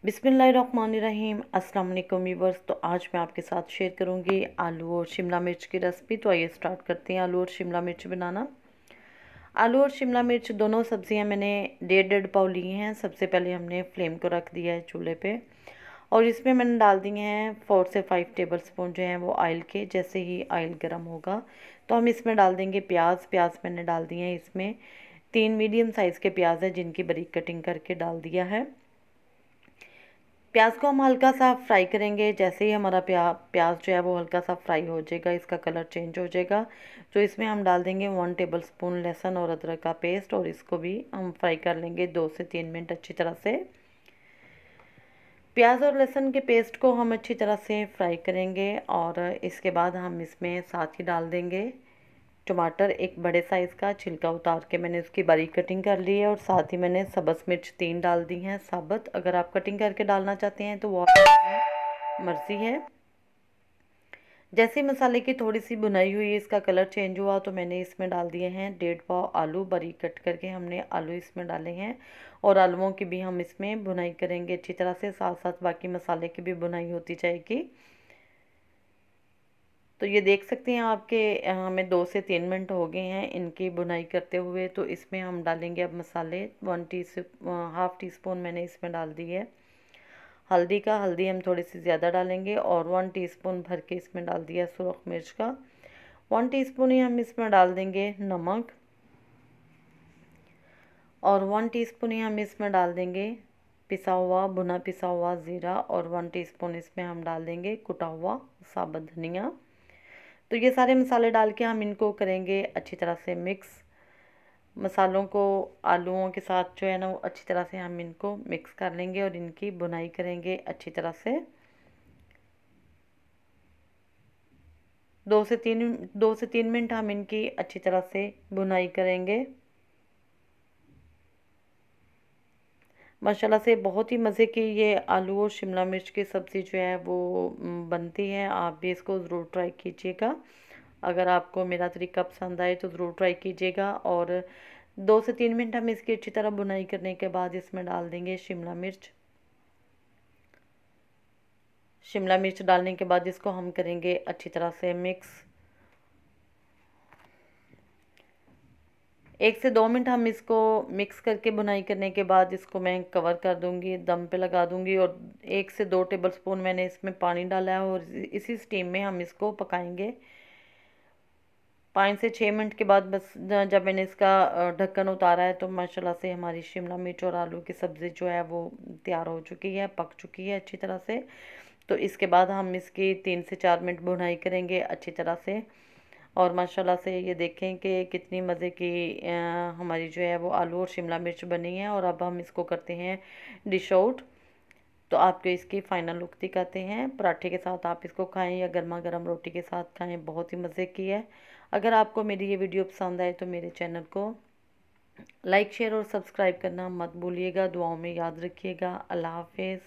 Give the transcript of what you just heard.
बिस्मिल्लाहिर्रहमानिर्रहीम। अस्सलाम वालेकुम व्यूअर्स। तो आज मैं आपके साथ शेयर करूंगी आलू और शिमला मिर्च की रेसिपी। तो आइए स्टार्ट करते हैं आलू और शिमला मिर्च बनाना। आलू और शिमला मिर्च दोनों सब्जियां मैंने 1.5 पाव ली हैं। सबसे पहले हमने फ्लेम को रख दिया है चूल्हे पे और इसमें मैंने डाल दिए हैं 4 से 5 टेबल स्पून जो हैं वो ऑयल के। जैसे ही ऑयल गर्म होगा तो हम इसमें डाल देंगे प्याज। प्याज मैंने डाल दिए हैं, इसमें 3 मीडियम साइज़ के प्याज है जिनकी बारीक कटिंग करके डाल दिया है। प्याज को हम हल्का सा फ्राई करेंगे। जैसे ही हमारा प्याज जो है वो हल्का सा फ्राई हो जाएगा, इसका कलर चेंज हो जाएगा, तो इसमें हम डाल देंगे 1 टेबल स्पून लहसुन और अदरक का पेस्ट और इसको भी हम फ्राई कर लेंगे 2 से 3 मिनट अच्छी तरह से। प्याज और लहसुन के पेस्ट को हम अच्छी तरह से फ्राई करेंगे और इसके बाद हम इसमें साथ ही डाल देंगे टमाटर। एक बड़े साइज़ का छिलका उतार के मैंने उसकी बारीक कटिंग कर ली है और साथ ही मैंने सब्ज़ मिर्च 3 डाल दी हैं साबुत। अगर आप कटिंग करके डालना चाहते हैं तो वो आपकी मर्ज़ी है। जैसे ही मसाले की थोड़ी सी भुनाई हुई, इसका कलर चेंज हुआ, तो मैंने इसमें डाल दिए हैं 1.5 पाव आलू। बारीक कट करके हमने आलू इसमें डाले हैं और आलूओं की भी हम इसमें भुनाई करेंगे अच्छी तरह से। साथ साथ बाकी मसाले की भी भुनाई होती जाएगी। तो ये देख सकते हैं आपके हमें 2 से 3 मिनट हो गए हैं इनकी बुनाई करते हुए। तो इसमें हम डालेंगे अब मसाले। 1/2 टी स्पून मैंने इसमें डाल दी है हल्दी का। हल्दी हम थोड़ी सी ज़्यादा डालेंगे और 1 टीस्पून भर के इसमें डाल दिया सुरख मिर्च का। 1 टीस्पून ही हम इसमें डाल देंगे नमक और 1 टीस्पून ही हम इसमें डाल देंगे भुना पिसा हुआ ज़ीरा और 1 टीस्पून इसमें हम डाल देंगे कुटा हुआ साबुत धनिया। तो ये सारे मसाले डाल के हम इनको करेंगे अच्छी तरह से मिक्स। मसालों को आलूओं के साथ जो है ना वो अच्छी तरह से हम इनको मिक्स कर लेंगे और इनकी बुनाई करेंगे अच्छी तरह से। 2 से 3 मिनट हम इनकी अच्छी तरह से बुनाई करेंगे। माशाल्लाह से बहुत ही मज़े की ये आलू और शिमला मिर्च की सब्ज़ी जो है वो बनती है। आप भी इसको ज़रूर ट्राई कीजिएगा। अगर आपको मेरा तरीका पसंद आए तो ज़रूर ट्राई कीजिएगा। और 2 से 3 मिनट हम इसकी अच्छी तरह बुनाई करने के बाद इसमें डाल देंगे शिमला मिर्च। शिमला मिर्च डालने के बाद इसको हम करेंगे अच्छी तरह से मिक्स। 1 से 2 मिनट हम इसको मिक्स करके बुनाई करने के बाद इसको मैं कवर कर दूंगी, दम पे लगा दूंगी। और 1 से 2 टेबल स्पून मैंने इसमें पानी डाला है और इसी स्टीम में हम इसको पकाएंगे 5 से 6 मिनट के बाद। बस जब मैंने इसका ढक्कन उतारा है तो माशाल्लाह से हमारी शिमला मिर्च और आलू की सब्ज़ी जो है वो तैयार हो चुकी है, पक चुकी है अच्छी तरह से। तो इसके बाद हम इसकी 3 से 4 मिनट भुनाई करेंगे अच्छी तरह से। और माशाल्लाह से ये देखें कि कितनी मज़े की हमारी जो है वो आलू और शिमला मिर्च बनी है। और अब हम इसको करते हैं डिश आउट। तो आपको इसकी फ़ाइनल लुक दिखाते हैं। पराठे के साथ आप इसको खाएं या गर्मा गर्म रोटी के साथ खाएं, बहुत ही मज़े की है। अगर आपको मेरी ये वीडियो पसंद आए तो मेरे चैनल को लाइक शेयर और सब्सक्राइब करना मत भूलिएगा। दुआओं में याद रखिएगा। अल्लाह हाफिज़।